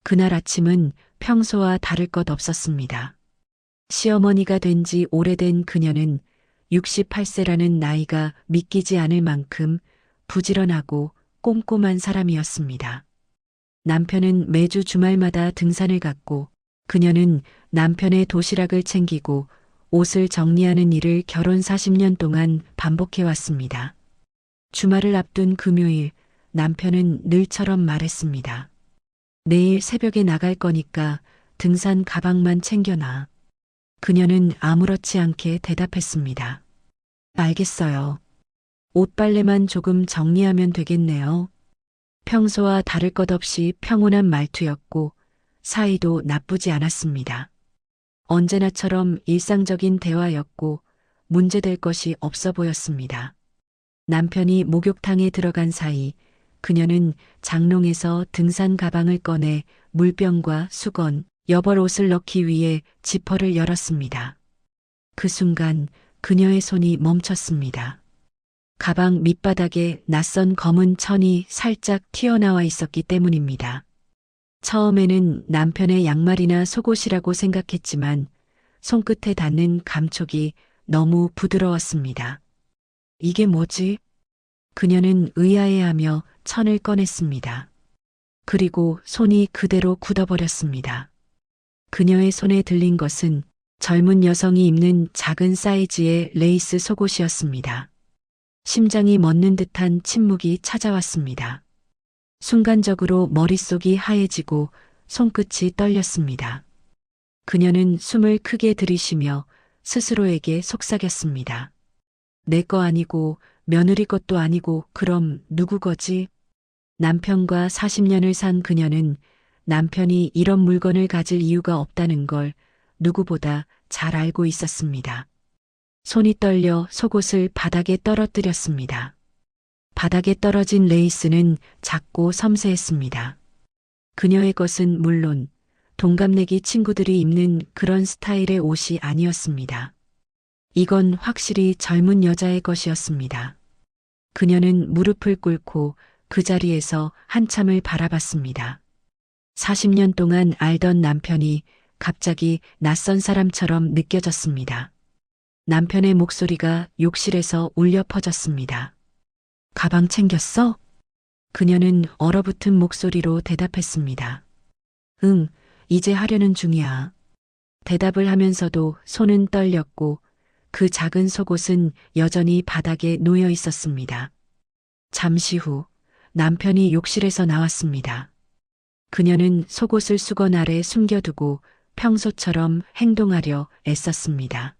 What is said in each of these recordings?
그날 아침은 평소와 다를 것 없었습니다. 시어머니가 된 지 오래된 그녀는 68세라는 나이가 믿기지 않을 만큼 부지런하고 꼼꼼한 사람이었습니다. 남편은 매주 주말마다 등산을 갔고 그녀는 남편의 도시락을 챙기고 옷을 정리하는 일을 결혼 40년 동안 반복해왔습니다. 주말을 앞둔 금요일 남편은 늘처럼 말했습니다. 내일 새벽에 나갈 거니까 등산 가방만 챙겨놔. 그녀는 아무렇지 않게 대답했습니다. 알겠어요. 옷빨래만 조금 정리하면 되겠네요. 평소와 다를 것 없이 평온한 말투였고 사이도 나쁘지 않았습니다. 언제나처럼 일상적인 대화였고 문제될 것이 없어 보였습니다. 남편이 목욕탕에 들어간 사이 그녀는 장롱에서 등산 가방을 꺼내 물병과 수건, 여벌옷을 넣기 위해 지퍼를 열었습니다. 그 순간 그녀의 손이 멈췄습니다. 가방 밑바닥에 낯선 검은 천이 살짝 튀어나와 있었기 때문입니다. 처음에는 남편의 양말이나 속옷이라고 생각했지만 손끝에 닿는 감촉이 너무 부드러웠습니다. 이게 뭐지? 그녀는 의아해하며 천을 꺼냈습니다. 그리고 손이 그대로 굳어버렸습니다. 그녀의 손에 들린 것은 젊은 여성이 입는 작은 사이즈의 레이스 속옷이었습니다. 심장이 멎는 듯한 침묵이 찾아왔습니다. 순간적으로 머릿속이 하얘지고 손끝이 떨렸습니다. 그녀는 숨을 크게 들이쉬며 스스로에게 속삭였습니다. 내 거 아니고 며느리 것도 아니고 그럼 누구 거지? 남편과 40년을 산 그녀는 남편이 이런 물건을 가질 이유가 없다는 걸 누구보다 잘 알고 있었습니다. 손이 떨려 속옷을 바닥에 떨어뜨렸습니다. 바닥에 떨어진 레이스는 작고 섬세했습니다. 그녀의 것은 물론 동갑내기 친구들이 입는 그런 스타일의 옷이 아니었습니다. 이건 확실히 젊은 여자의 것이었습니다. 그녀는 무릎을 꿇고 그 자리에서 한참을 바라봤습니다. 40년 동안 알던 남편이 갑자기 낯선 사람처럼 느껴졌습니다. 남편의 목소리가 욕실에서 울려 퍼졌습니다. 가방 챙겼어? 그녀는 얼어붙은 목소리로 대답했습니다. 응, 이제 하려는 중이야. 대답을 하면서도 손은 떨렸고 그 작은 속옷은 여전히 바닥에 놓여 있었습니다. 잠시 후 남편이 욕실에서 나왔습니다. 그녀는 속옷을 수건 아래 숨겨두고 평소처럼 행동하려 애썼습니다.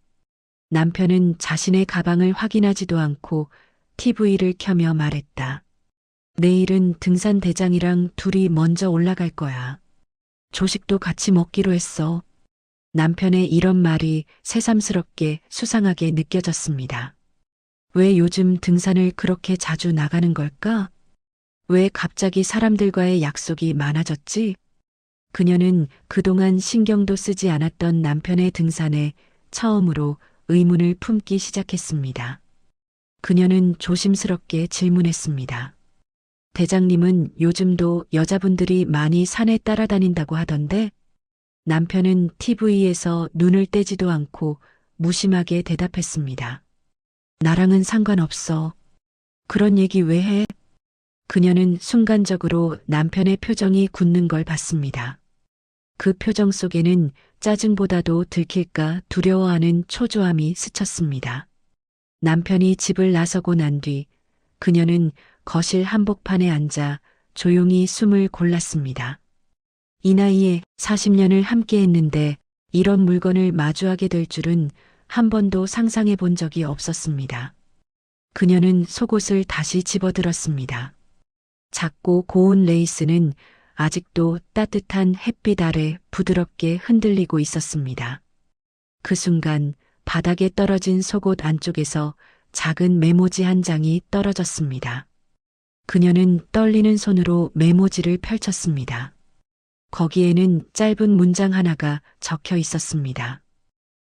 남편은 자신의 가방을 확인하지도 않고 TV를 켜며 말했다. 내일은 등산 대장이랑 둘이 먼저 올라갈 거야. 조식도 같이 먹기로 했어. 남편의 이런 말이 새삼스럽게 수상하게 느껴졌습니다. 왜 요즘 등산을 그렇게 자주 나가는 걸까? 왜 갑자기 사람들과의 약속이 많아졌지? 그녀는 그동안 신경도 쓰지 않았던 남편의 등산에 처음으로 의문을 품기 시작했습니다. 그녀는 조심스럽게 질문했습니다. 대장님은 요즘도 여자분들이 많이 산에 따라다닌다고 하던데? 남편은 TV에서 눈을 떼지도 않고 무심하게 대답했습니다. 나랑은 상관없어. 그런 얘기 왜 해? 그녀는 순간적으로 남편의 표정이 굳는 걸 봤습니다. 그 표정 속에는 짜증보다도 들킬까 두려워하는 초조함이 스쳤습니다. 남편이 집을 나서고 난 뒤 그녀는 거실 한복판에 앉아 조용히 숨을 골랐습니다. 이 나이에 40년을 함께 했는데 이런 물건을 마주하게 될 줄은 한 번도 상상해 본 적이 없었습니다. 그녀는 속옷을 다시 집어들었습니다. 작고 고운 레이스는 아직도 따뜻한 햇빛 아래 부드럽게 흔들리고 있었습니다. 그 순간 바닥에 떨어진 속옷 안쪽에서 작은 메모지 한 장이 떨어졌습니다. 그녀는 떨리는 손으로 메모지를 펼쳤습니다. 거기에는 짧은 문장 하나가 적혀 있었습니다.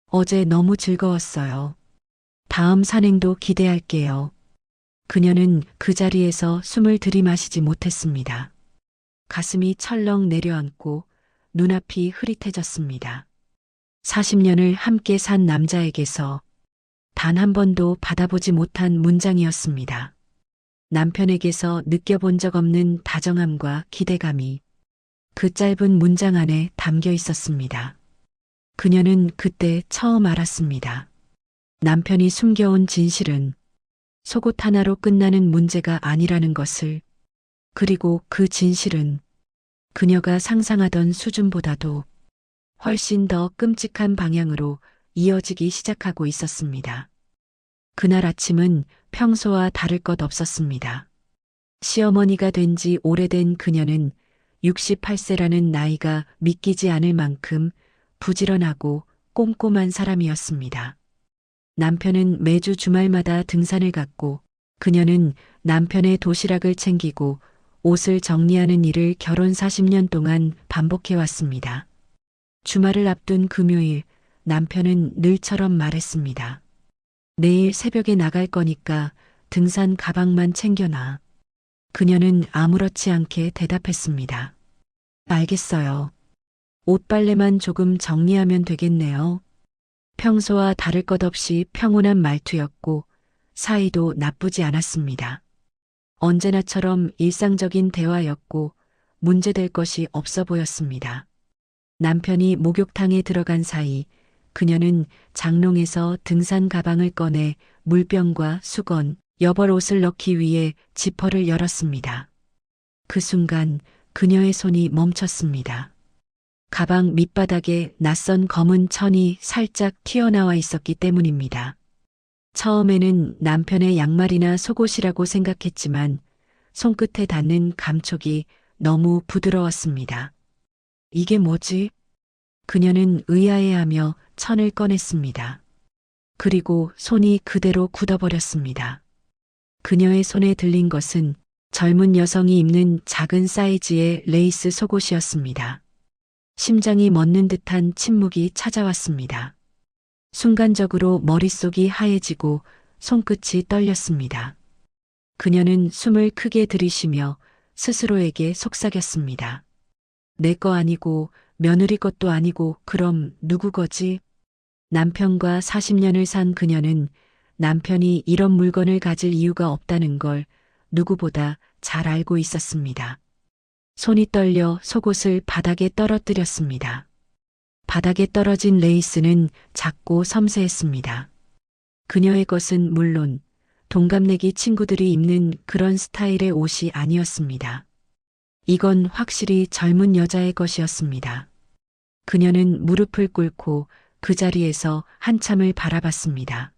어제 너무 즐거웠어요. 다음 산행도 기대할게요. 그녀는 그 자리에서 숨을 들이마시지 못했습니다. 가슴이 철렁 내려앉고 눈앞이 흐릿해졌습니다. 40년을 함께 산 남자에게서 단 한 번도 받아보지 못한 문장이었습니다. 남편에게서 느껴본 적 없는 다정함과 기대감이 그 짧은 문장 안에 담겨 있었습니다. 그녀는 그때 처음 알았습니다. 남편이 숨겨온 진실은 속옷 하나로 끝나는 문제가 아니라는 것을, 그리고 그 진실은 그녀가 상상하던 수준보다도 훨씬 더 끔찍한 방향으로 이어지기 시작하고 있었습니다. 그날 아침은 평소와 다를 것 없었습니다. 시어머니가 된 지 오래된 그녀는 68세라는 나이가 믿기지 않을 만큼 부지런하고 꼼꼼한 사람이었습니다. 남편은 매주 주말마다 등산을 갔고 그녀는 남편의 도시락을 챙기고 옷을 정리하는 일을 결혼 40년 동안 반복해왔습니다. 주말을 앞둔 금요일, 남편은 늘처럼 말했습니다. 내일 새벽에 나갈 거니까 등산 가방만 챙겨놔. 그녀는 아무렇지 않게 대답했습니다. 알겠어요. 옷빨래만 조금 정리하면 되겠네요. 평소와 다를 것 없이 평온한 말투였고 사이도 나쁘지 않았습니다. 언제나처럼 일상적인 대화였고 문제될 것이 없어 보였습니다. 남편이 목욕탕에 들어간 사이 그녀는 장롱에서 등산 가방을 꺼내 물병과 수건, 여벌 옷을 넣기 위해 지퍼를 열었습니다. 그 순간 그녀의 손이 멈췄습니다. 가방 밑바닥에 낯선 검은 천이 살짝 튀어나와 있었기 때문입니다. 처음에는 남편의 양말이나 속옷이라고 생각했지만 손끝에 닿는 감촉이 너무 부드러웠습니다. 이게 뭐지? 그녀는 의아해하며 천을 꺼냈습니다. 그리고 손이 그대로 굳어버렸습니다. 그녀의 손에 들린 것은 젊은 여성이 입는 작은 사이즈의 레이스 속옷이었습니다. 심장이 멎는 듯한 침묵이 찾아왔습니다. 순간적으로 머릿속이 하얘지고 손끝이 떨렸습니다. 그녀는 숨을 크게 들이쉬며 스스로에게 속삭였습니다. 내 거 아니고 며느리 것도 아니고 그럼 누구 거지? 남편과 40년을 산 그녀는 남편이 이런 물건을 가질 이유가 없다는 걸 누구보다 잘 알고 있었습니다. 손이 떨려 속옷을 바닥에 떨어뜨렸습니다. 바닥에 떨어진 레이스는 작고 섬세했습니다. 그녀의 것은 물론 동갑내기 친구들이 입는 그런 스타일의 옷이 아니었습니다. 이건 확실히 젊은 여자의 것이었습니다. 그녀는 무릎을 꿇고 그 자리에서 한참을 바라봤습니다.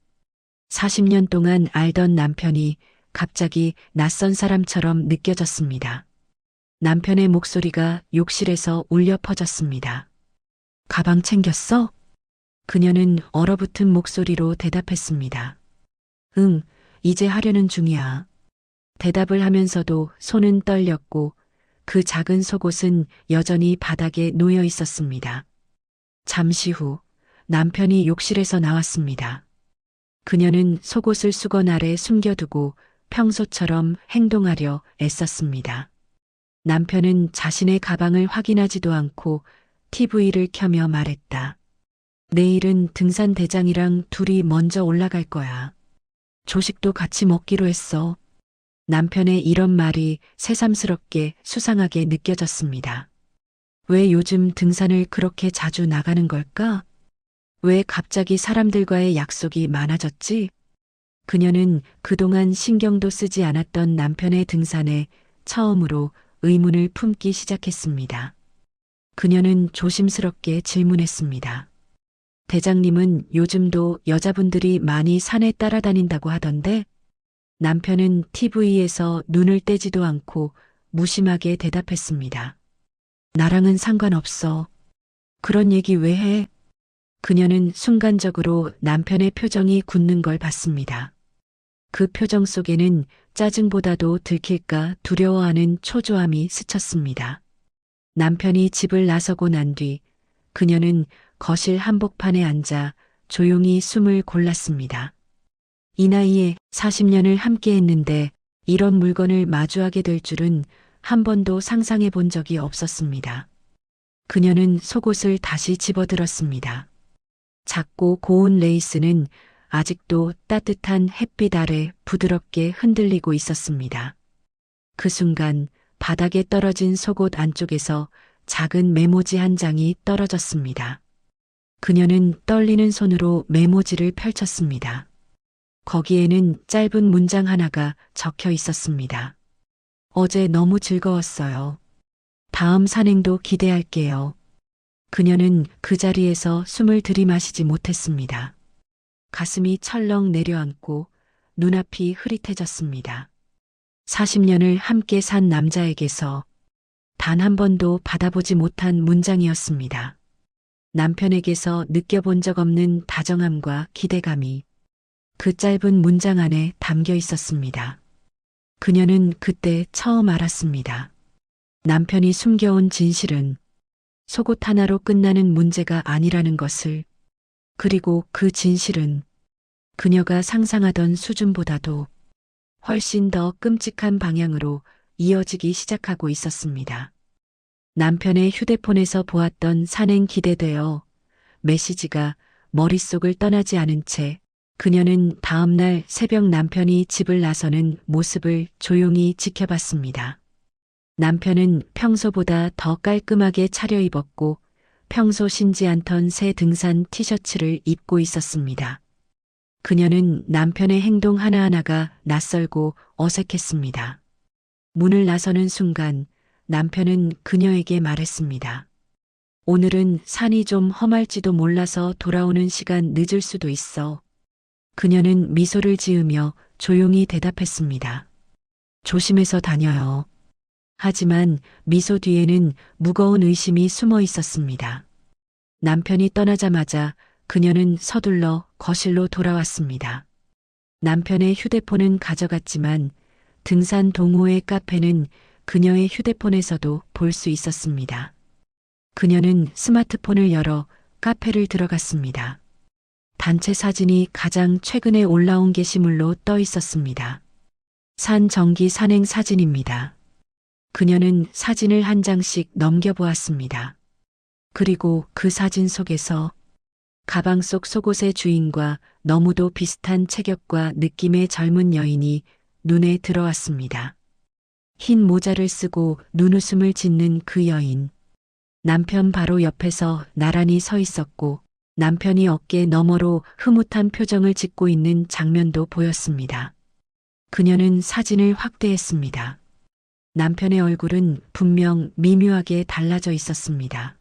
40년 동안 알던 남편이 갑자기 낯선 사람처럼 느껴졌습니다. 남편의 목소리가 욕실에서 울려 퍼졌습니다. 가방 챙겼어? 그녀는 얼어붙은 목소리로 대답했습니다. 응, 이제 하려는 중이야. 대답을 하면서도 손은 떨렸고 그 작은 속옷은 여전히 바닥에 놓여 있었습니다. 잠시 후 남편이 욕실에서 나왔습니다. 그녀는 속옷을 수건 아래 숨겨두고 평소처럼 행동하려 애썼습니다. 남편은 자신의 가방을 확인하지도 않고 TV를 켜며 말했다. 내일은 등산 대장이랑 둘이 먼저 올라갈 거야. 조식도 같이 먹기로 했어. 남편의 이런 말이 새삼스럽게 수상하게 느껴졌습니다. 왜 요즘 등산을 그렇게 자주 나가는 걸까? 왜 갑자기 사람들과의 약속이 많아졌지? 그녀는 그동안 신경도 쓰지 않았던 남편의 등산에 처음으로 의문을 품기 시작했습니다. 그녀는 조심스럽게 질문했습니다. 대장님은 요즘도 여자분들이 많이 산에 따라다닌다고 하던데? 남편은 TV에서 눈을 떼지도 않고 무심하게 대답했습니다. 나랑은 상관없어. 그런 얘기 왜 해? 그녀는 순간적으로 남편의 표정이 굳는 걸 봤습니다. 그 표정 속에는 짜증보다도 들킬까 두려워하는 초조함이 스쳤습니다. 남편이 집을 나서고 난 뒤 그녀는 거실 한복판에 앉아 조용히 숨을 골랐습니다. 이 나이에 40년을 함께 했는데 이런 물건을 마주하게 될 줄은 한 번도 상상해 본 적이 없었습니다. 그녀는 속옷을 다시 집어들었습니다. 작고 고운 레이스는 아직도 따뜻한 햇빛 아래 부드럽게 흔들리고 있었습니다. 그 순간 바닥에 떨어진 속옷 안쪽에서 작은 메모지 한 장이 떨어졌습니다. 그녀는 떨리는 손으로 메모지를 펼쳤습니다. 거기에는 짧은 문장 하나가 적혀 있었습니다. 어제 너무 즐거웠어요. 다음 산행도 기대할게요. 그녀는 그 자리에서 숨을 들이마시지 못했습니다. 가슴이 철렁 내려앉고 눈앞이 흐릿해졌습니다. 40년을 함께 산 남자에게서 단 한 번도 받아보지 못한 문장이었습니다. 남편에게서 느껴본 적 없는 다정함과 기대감이 그 짧은 문장 안에 담겨 있었습니다. 그녀는 그때 처음 알았습니다. 남편이 숨겨온 진실은 속옷 하나로 끝나는 문제가 아니라는 것을, 그리고 그 진실은 그녀가 상상하던 수준보다도 훨씬 더 끔찍한 방향으로 이어지기 시작하고 있었습니다. 남편의 휴대폰에서 보았던 산행 기대되어 메시지가 머릿속을 떠나지 않은 채 그녀는 다음날 새벽 남편이 집을 나서는 모습을 조용히 지켜봤습니다. 남편은 평소보다 더 깔끔하게 차려입었고 평소 신지 않던 새 등산 티셔츠를 입고 있었습니다. 그녀는 남편의 행동 하나하나가 낯설고 어색했습니다. 문을 나서는 순간 남편은 그녀에게 말했습니다. 오늘은 산이 좀 험할지도 몰라서 돌아오는 시간 늦을 수도 있어. 그녀는 미소를 지으며 조용히 대답했습니다. 조심해서 다녀요. 하지만 미소 뒤에는 무거운 의심이 숨어 있었습니다. 남편이 떠나자마자 그녀는 서둘러 거실로 돌아왔습니다. 남편의 휴대폰은 가져갔지만 등산 동호회 카페는 그녀의 휴대폰에서도 볼 수 있었습니다. 그녀는 스마트폰을 열어 카페를 들어갔습니다. 단체 사진이 가장 최근에 올라온 게시물로 떠 있었습니다. 산 정기 산행 사진입니다. 그녀는 사진을 한 장씩 넘겨보았습니다. 그리고 그 사진 속에서 가방 속 속옷의 주인과 너무도 비슷한 체격과 느낌의 젊은 여인이 눈에 들어왔습니다. 흰 모자를 쓰고 눈웃음을 짓는 그 여인. 남편 바로 옆에서 나란히 서 있었고 남편이 어깨 너머로 흐뭇한 표정을 짓고 있는 장면도 보였습니다. 그녀는 사진을 확대했습니다. 남편의 얼굴은 분명 미묘하게 달라져 있었습니다.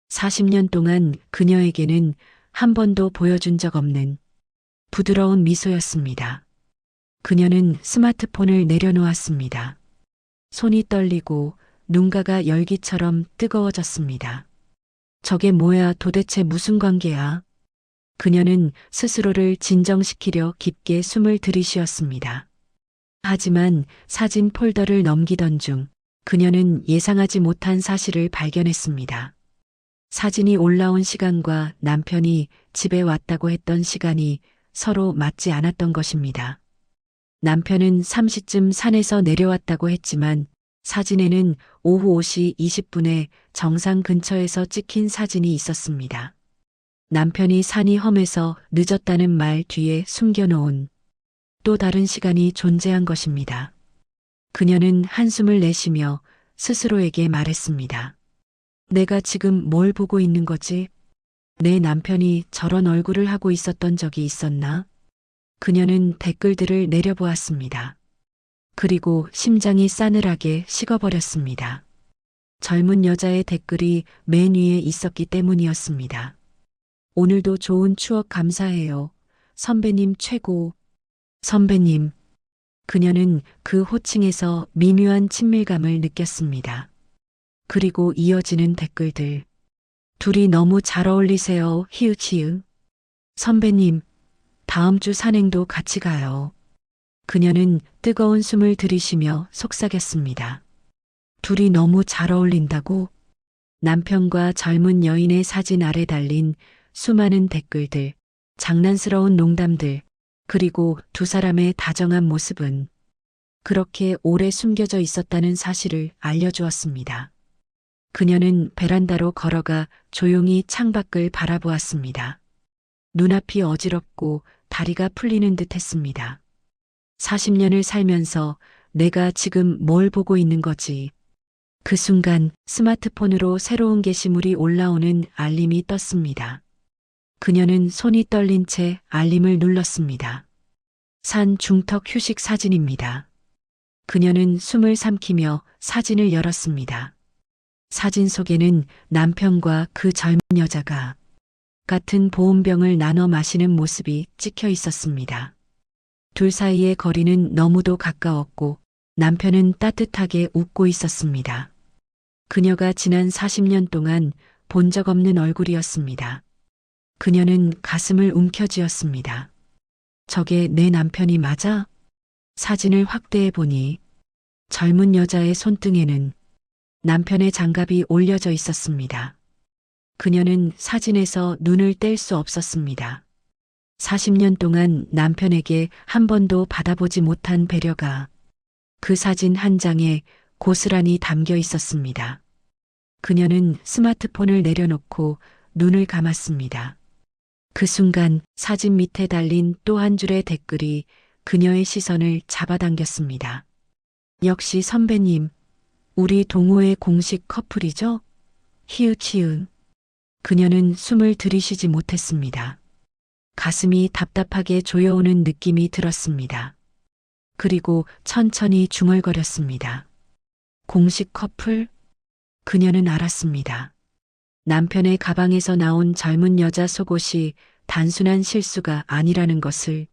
40년 동안 그녀에게는 한 번도 보여준 적 없는 부드러운 미소였습니다. 그녀는 스마트폰을 내려놓았습니다. 손이 떨리고 눈가가 열기처럼 뜨거워졌습니다. 저게 뭐야, 도대체 무슨 관계야? 그녀는 스스로를 진정시키려 깊게 숨을 들이쉬었습니다. 하지만 사진 폴더를 넘기던 중 그녀는 예상하지 못한 사실을 발견했습니다. 사진이 올라온 시간과 남편이 집에 왔다고 했던 시간이 서로 맞지 않았던 것입니다. 남편은 3시쯤 산에서 내려왔다고 했지만 사진에는 오후 5시 20분에 정상 근처에서 찍힌 사진이 있었습니다. 남편이 산이 험해서 늦었다는 말 뒤에 숨겨놓은 또 다른 시간이 존재한 것입니다. 그녀는 한숨을 내쉬며 스스로에게 말했습니다. 내가 지금 뭘 보고 있는 거지? 내 남편이 저런 얼굴을 하고 있었던 적이 있었나? 그녀는 댓글들을 내려보았습니다. 그리고 심장이 싸늘하게 식어버렸습니다. 젊은 여자의 댓글이 맨 위에 있었기 때문이었습니다. 오늘도 좋은 추억 감사해요. 선배님 최고. 선배님. 그녀는 그 호칭에서 미묘한 친밀감을 느꼈습니다. 그리고 이어지는 댓글들. 둘이 너무 잘 어울리세요. 히읗히읗. 선배님, 다음 주 산행도 같이 가요. 그녀는 뜨거운 숨을 들이쉬며 속삭였습니다. 둘이 너무 잘 어울린다고? 남편과 젊은 여인의 사진 아래 달린 수많은 댓글들, 장난스러운 농담들, 그리고 두 사람의 다정한 모습은 그렇게 오래 숨겨져 있었다는 사실을 알려주었습니다. 그녀는 베란다로 걸어가 조용히 창밖을 바라보았습니다. 눈앞이 어지럽고 다리가 풀리는 듯 했습니다. 40년을 살면서 내가 지금 뭘 보고 있는 거지? 그 순간 스마트폰으로 새로운 게시물이 올라오는 알림이 떴습니다. 그녀는 손이 떨린 채 알림을 눌렀습니다. 산 중턱 휴식 사진입니다. 그녀는 숨을 삼키며 사진을 열었습니다. 사진 속에는 남편과 그 젊은 여자가 같은 보온병을 나눠 마시는 모습이 찍혀 있었습니다. 둘 사이의 거리는 너무도 가까웠고 남편은 따뜻하게 웃고 있었습니다. 그녀가 지난 40년 동안 본 적 없는 얼굴이었습니다. 그녀는 가슴을 움켜쥐었습니다. 저게 내 남편이 맞아? 사진을 확대해 보니 젊은 여자의 손등에는 남편의 장갑이 올려져 있었습니다. 그녀는 사진에서 눈을 뗄 수 없었습니다. 40년 동안 남편에게 한 번도 받아보지 못한 배려가 그 사진 한 장에 고스란히 담겨 있었습니다. 그녀는 스마트폰을 내려놓고 눈을 감았습니다. 그 순간 사진 밑에 달린 또 한 줄의 댓글이 그녀의 시선을 잡아당겼습니다. 역시 선배님, 우리 동호회 공식 커플이죠? 히읗히읗. 그녀는 숨을 들이쉬지 못했습니다. 가슴이 답답하게 조여오는 느낌이 들었습니다. 그리고 천천히 중얼거렸습니다. 공식 커플? 그녀는 알았습니다. 남편의 가방에서 나온 젊은 여자 속옷이 단순한 실수가 아니라는 것을,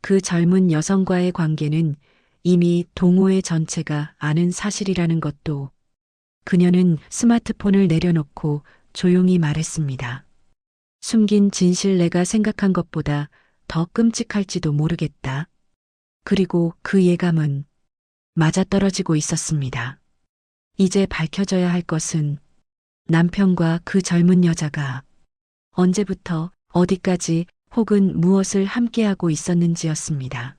그 젊은 여성과의 관계는 이미 동호회 전체가 아는 사실이라는 것도. 그녀는 스마트폰을 내려놓고 조용히 말했습니다. 숨긴 진실, 내가 생각한 것보다 더 끔찍할지도 모르겠다. 그리고 그 예감은 맞아떨어지고 있었습니다. 이제 밝혀져야 할 것은 남편과 그 젊은 여자가 언제부터 어디까지 혹은 무엇을 함께하고 있었는지였습니다.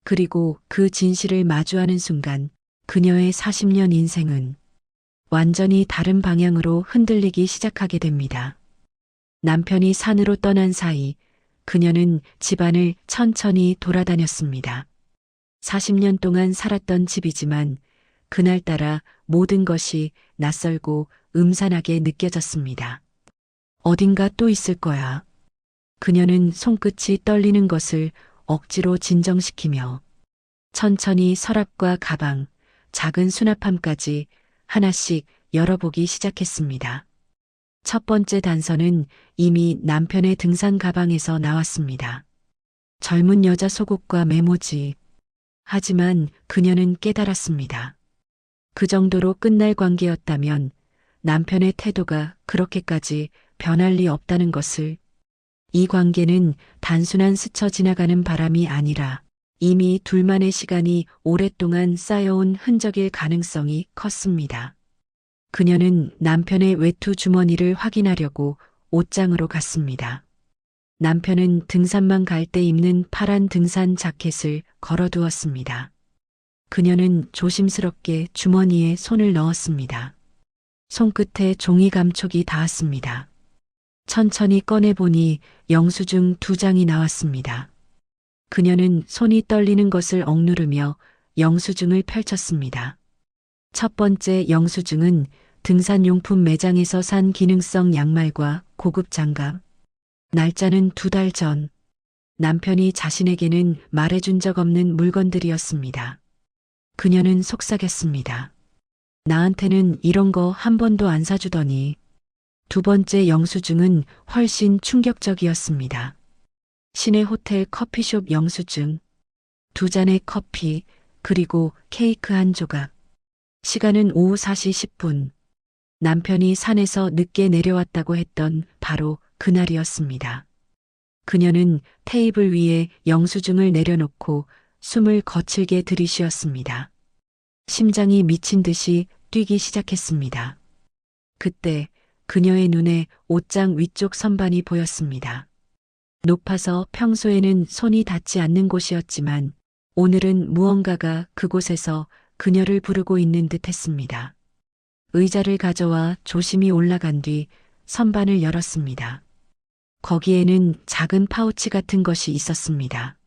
그리고 그 진실을 마주하는 순간 그녀의 40년 인생은 완전히 다른 방향으로 흔들리기 시작하게 됩니다. 남편이 산으로 떠난 사이 그녀는 집안을 천천히 돌아다녔습니다. 40년 동안 살았던 집이지만 그날따라 모든 것이 낯설고 음산하게 느껴졌습니다. 어딘가 또 있을 거야. 그녀는 손끝이 떨리는 것을 억지로 진정시키며 천천히 서랍과 가방, 작은 수납함까지 하나씩 열어보기 시작했습니다. 첫 번째 단서는 이미 남편의 등산 가방에서 나왔습니다. 젊은 여자 속옷과 메모지. 하지만 그녀는 깨달았습니다. 그 정도로 끝날 관계였다면 남편의 태도가 그렇게까지 변할 리 없다는 것을. 이 관계는 단순한 스쳐 지나가는 바람이 아니라 이미 둘만의 시간이 오랫동안 쌓여온 흔적일 가능성이 컸습니다. 그녀는 남편의 외투 주머니를 확인하려고 옷장으로 갔습니다. 남편은 등산만 갈 때 입는 파란 등산 자켓을 걸어두었습니다. 그녀는 조심스럽게 주머니에 손을 넣었습니다. 손끝에 종이 감촉이 닿았습니다. 천천히 꺼내보니 영수증 2장이 나왔습니다. 그녀는 손이 떨리는 것을 억누르며 영수증을 펼쳤습니다. 첫 번째 영수증은 등산용품 매장에서 산 기능성 양말과 고급 장갑. 날짜는 2달 전. 남편이 자신에게는 말해준 적 없는 물건들이었습니다. 그녀는 속삭였습니다. 나한테는 이런 거 한 번도 안 사주더니. 두 번째 영수증은 훨씬 충격적이었습니다. 시내 호텔 커피숍 영수증. 2잔의 커피, 그리고 케이크 한 조각. 시간은 오후 4시 10분. 남편이 산에서 늦게 내려왔다고 했던 바로 그날이었습니다. 그녀는 테이블 위에 영수증을 내려놓고 숨을 거칠게 들이쉬었습니다. 심장이 미친 듯이 뛰기 시작했습니다. 그때 그녀의 눈에 옷장 위쪽 선반이 보였습니다. 높아서 평소에는 손이 닿지 않는 곳이었지만 오늘은 무언가가 그곳에서 그녀를 부르고 있는 듯 했습니다. 의자를 가져와 조심히 올라간 뒤 선반을 열었습니다. 거기에는 작은 파우치 같은 것이 있었습니다.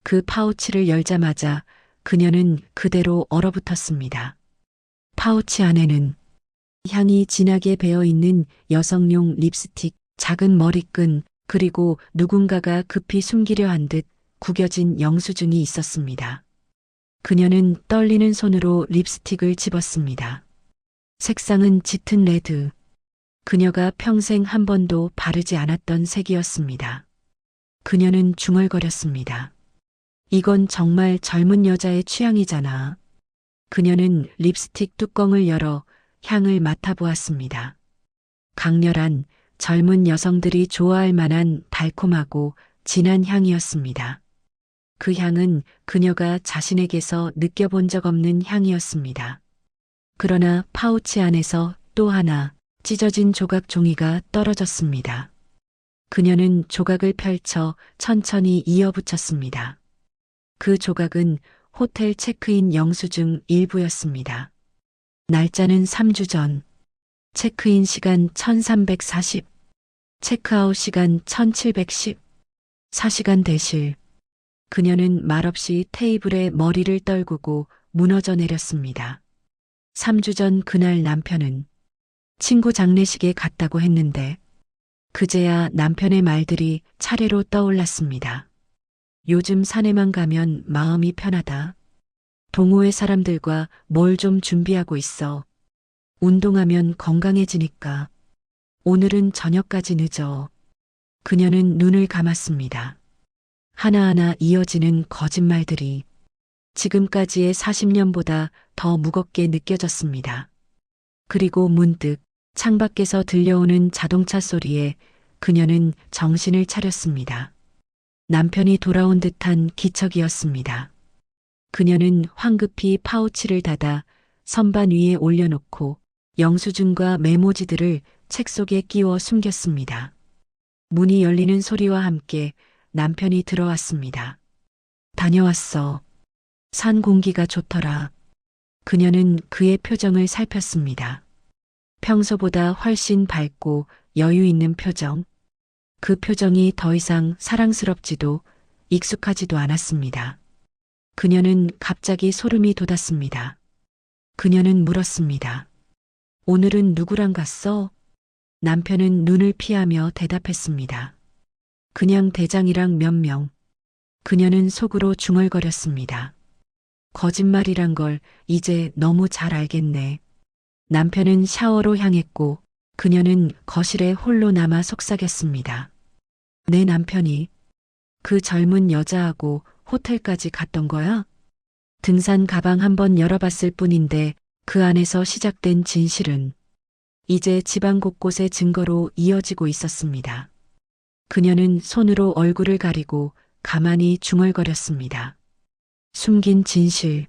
그 파우치를 열자마자 그녀는 그대로 얼어붙었습니다. 파우치 안에는 향이 진하게 배어 있는 여성용 립스틱, 작은 머리끈, 그리고 누군가가 급히 숨기려 한 듯 구겨진 영수증이 있었습니다. 그녀는 떨리는 손으로 립스틱을 집었습니다. 색상은 짙은 레드. 그녀가 평생 한 번도 바르지 않았던 색이었습니다. 그녀는 중얼거렸습니다. 이건 정말 젊은 여자의 취향이잖아. 그녀는 립스틱 뚜껑을 열어 향을 맡아보았습니다. 강렬한 젊은 여성들이 좋아할 만한 달콤하고 진한 향이었습니다. 그 향은 그녀가 자신에게서 느껴본 적 없는 향이었습니다. 그러나 파우치 안에서 또 하나 찢어진 조각 종이가 떨어졌습니다. 그녀는 조각을 펼쳐 천천히 이어붙였습니다. 그 조각은 호텔 체크인 영수증 일부였습니다. 날짜는 3주 전, 체크인 시간 1340, 체크아웃 시간 1710, 4시간 대실. 그녀는 말없이 테이블에 머리를 떨구고 무너져 내렸습니다. 3주 전 그날 남편은 친구 장례식에 갔다고 했는데 그제야 남편의 말들이 차례로 떠올랐습니다. 요즘 산에만 가면 마음이 편하다. 동호회 사람들과 뭘 좀 준비하고 있어. 운동하면 건강해지니까. 오늘은 저녁까지 늦어. 그녀는 눈을 감았습니다. 하나하나 이어지는 거짓말들이 지금까지의 40년보다 더 무겁게 느껴졌습니다. 그리고 문득 창밖에서 들려오는 자동차 소리에 그녀는 정신을 차렸습니다. 남편이 돌아온 듯한 기척이었습니다. 그녀는 황급히 파우치를 닫아 선반 위에 올려놓고 영수증과 메모지들을 책 속에 끼워 숨겼습니다. 문이 열리는 소리와 함께 남편이 들어왔습니다. 다녀왔어. 산 공기가 좋더라. 그녀는 그의 표정을 살폈습니다. 평소보다 훨씬 밝고 여유 있는 표정. 그 표정이 더 이상 사랑스럽지도 익숙하지도 않았습니다. 그녀는 갑자기 소름이 돋았습니다. 그녀는 물었습니다. 오늘은 누구랑 갔어? 남편은 눈을 피하며 대답했습니다. 그냥 대장이랑 몇 명. 그녀는 속으로 중얼거렸습니다. 거짓말이란 걸 이제 너무 잘 알겠네. 남편은 샤워로 향했고 그녀는 거실에 홀로 남아 속삭였습니다. 내 남편이 그 젊은 여자하고 호텔까지 갔던 거야? 등산 가방 한번 열어봤을 뿐인데 그 안에서 시작된 진실은 이제 집안 곳곳의 증거로 이어지고 있었습니다. 그녀는 손으로 얼굴을 가리고 가만히 중얼거렸습니다. 숨긴 진실.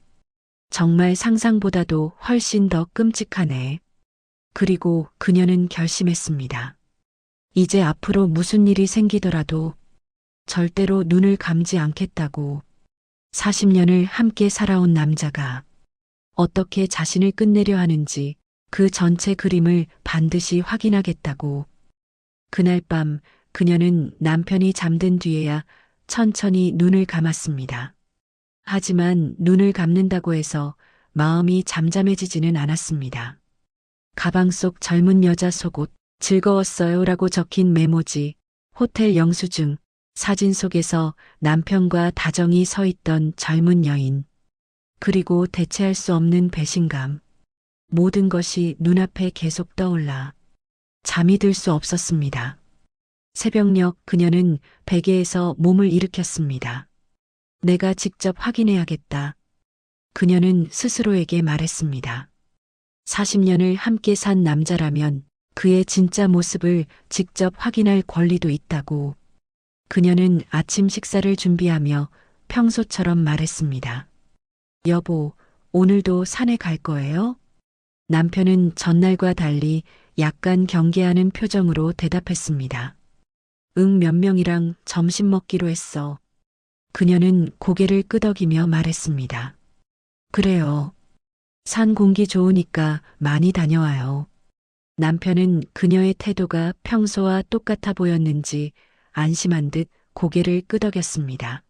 정말 상상보다도 훨씬 더 끔찍하네. 그리고 그녀는 결심했습니다. 이제 앞으로 무슨 일이 생기더라도 절대로 눈을 감지 않겠다고. 40년을 함께 살아온 남자가 어떻게 자신을 끝내려 하는지 그 전체 그림을 반드시 확인하겠다고. 그날 밤 그녀는 남편이 잠든 뒤에야 천천히 눈을 감았습니다. 하지만 눈을 감는다고 해서 마음이 잠잠해지지는 않았습니다. 가방 속 젊은 여자 속옷, 즐거웠어요라고 적힌 메모지, 호텔 영수증, 사진 속에서 남편과 다정히 서 있던 젊은 여인, 그리고 대체할 수 없는 배신감. 모든 것이 눈앞에 계속 떠올라 잠이 들 수 없었습니다. 새벽녘 그녀는 베개에서 몸을 일으켰습니다. 내가 직접 확인해야겠다. 그녀는 스스로에게 말했습니다. 40년을 함께 산 남자라면 그의 진짜 모습을 직접 확인할 권리도 있다고. 그녀는 아침 식사를 준비하며 평소처럼 말했습니다. 여보, 오늘도 산에 갈 거예요? 남편은 전날과 달리 약간 경계하는 표정으로 대답했습니다. 응, 몇 명이랑 점심 먹기로 했어. 그녀는 고개를 끄덕이며 말했습니다. 그래요. 산 공기 좋으니까 많이 다녀와요. 남편은 그녀의 태도가 평소와 똑같아 보였는지 안심한 듯 고개를 끄덕였습니다.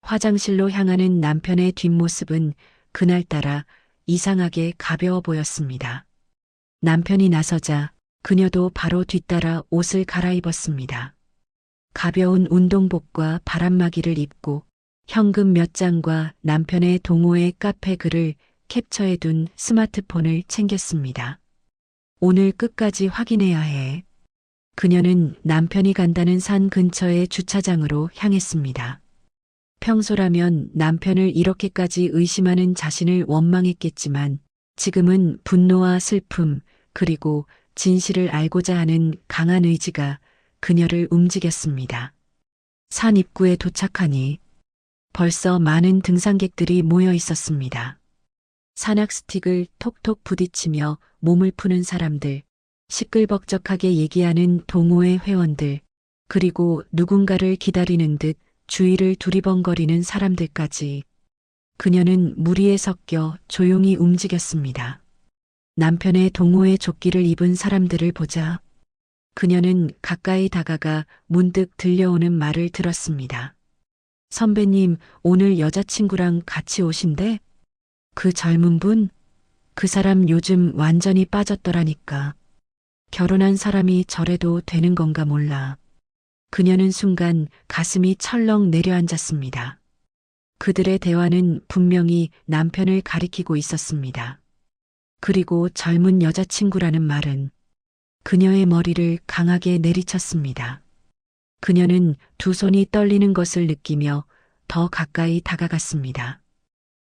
화장실로 향하는 남편의 뒷모습은 그날따라 이상하게 가벼워 보였습니다. 남편이 나서자 그녀도 바로 뒤따라 옷을 갈아입었습니다. 가벼운 운동복과 바람막이를 입고 현금 몇 장과 남편의 동호회 카페 글을 캡처해둔 스마트폰을 챙겼습니다. 오늘 끝까지 확인해야 해. 그녀는 남편이 간다는 산 근처의 주차장으로 향했습니다. 평소라면 남편을 이렇게까지 의심하는 자신을 원망했겠지만 지금은 분노와 슬픔 그리고 진실을 알고자 하는 강한 의지가 그녀를 움직였습니다. 산 입구에 도착하니 벌써 많은 등산객들이 모여 있었습니다. 산악 스틱을 톡톡 부딪히며 몸을 푸는 사람들, 시끌벅적하게 얘기하는 동호회 회원들, 그리고 누군가를 기다리는 듯 주위를 두리번거리는 사람들까지 그녀는 무리에 섞여 조용히 움직였습니다. 남편의 동호회 조끼를 입은 사람들을 보자 그녀는 가까이 다가가 문득 들려오는 말을 들었습니다. 선배님, 오늘 여자친구랑 같이 오신대? 그 젊은 분? 그 사람 요즘 완전히 빠졌더라니까. 결혼한 사람이 저래도 되는 건가 몰라. 그녀는 순간 가슴이 철렁 내려앉았습니다. 그들의 대화는 분명히 남편을 가리키고 있었습니다. 그리고 젊은 여자친구라는 말은 그녀의 머리를 강하게 내리쳤습니다. 그녀는 두 손이 떨리는 것을 느끼며 더 가까이 다가갔습니다.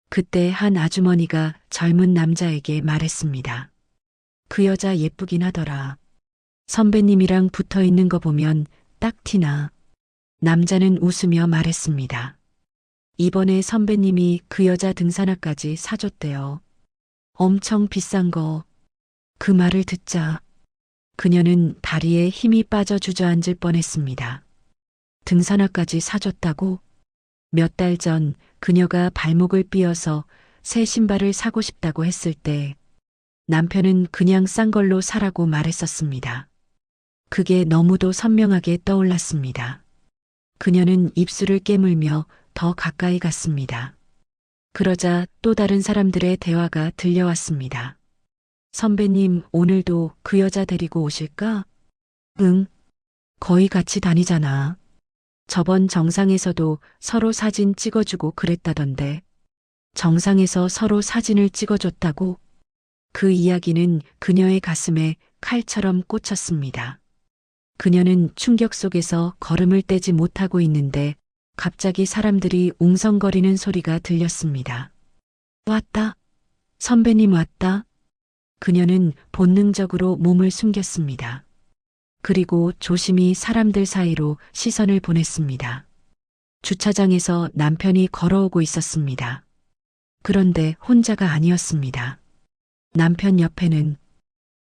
그때 한 아주머니가 젊은 남자에게 말했습니다. 그 여자 예쁘긴 하더라. 선배님이랑 붙어 있는 거 보면 딱 티나. 남자는 웃으며 말했습니다. 이번에 선배님이 그 여자 등산화까지 사줬대요. 엄청 비싼 거. 그 말을 듣자 그녀는 다리에 힘이 빠져 주저앉을 뻔했습니다. 등산화까지 사줬다고? 몇 달 전 그녀가 발목을 삐어서 새 신발을 사고 싶다고 했을 때 남편은 그냥 싼 걸로 사라고 말했었습니다. 그게 너무도 선명하게 떠올랐습니다. 그녀는 입술을 깨물며 더 가까이 갔습니다. 그러자 또 다른 사람들의 대화가 들려왔습니다. 선배님, 오늘도 그 여자 데리고 오실까? 응, 거의 같이 다니잖아. 저번 정상에서도 서로 사진 찍어주고 그랬다던데. 정상에서 서로 사진을 찍어줬다고? 그 이야기는 그녀의 가슴에 칼처럼 꽂혔습니다. 그녀는 충격 속에서 걸음을 떼지 못하고 있는데 갑자기 사람들이 웅성거리는 소리가 들렸습니다. 왔다. 선배님 왔다. 그녀는 본능적으로 몸을 숨겼습니다. 그리고 조심히 사람들 사이로 시선을 보냈습니다. 주차장에서 남편이 걸어오고 있었습니다. 그런데 혼자가 아니었습니다. 남편 옆에는